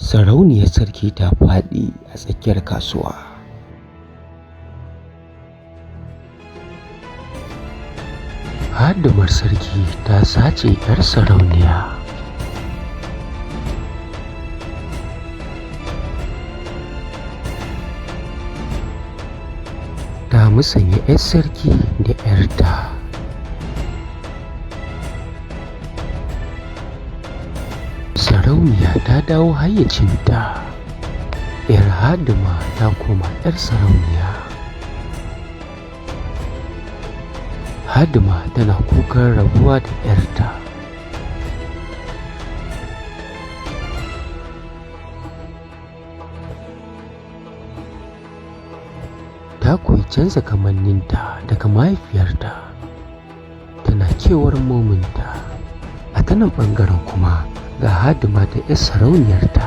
Sarauniyar sarki ta faɗi a tsakiyar kasuwa. Hadimar sarki ta sace 'yar sarauniya. Ta musanya 'yar sarki da 'yarta. Sarauniya ta dawo hayyacinta. 'Yar hadima ta koma 'yar sarauniya. Hadima tana kukan rabuwa da 'yarta. Ta koyi canza kamanninta daga mahaifiyarta. Tana kewar mominta. A ta nan ɓangaren kuma ga hadima ta 'yar sarauniyarta.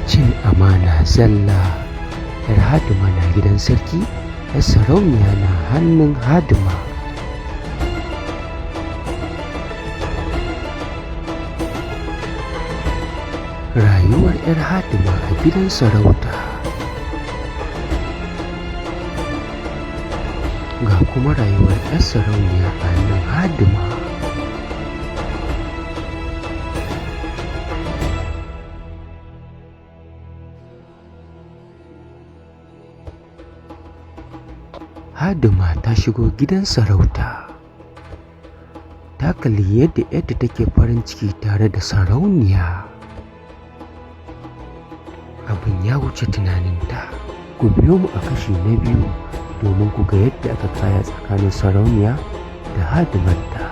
Cin amana zalla. 'Yar hadima na gidan sarki, 'yar sarauniya na hannun hadima. Rayuwar 'yar hadima a gidan sarauta. Ga kuma rayuwar 'yar sarauniya a hannun hadima. Hadima ta shigo gidan sarauta. Ta kalli yadda yadda take farin ciki tare da sarauniya. Abin ya wuce tunaninta. Ku biyo mu a kashi na biyu domin ku ga yadda aka kaya tsakanin sarauniya da hadimarta.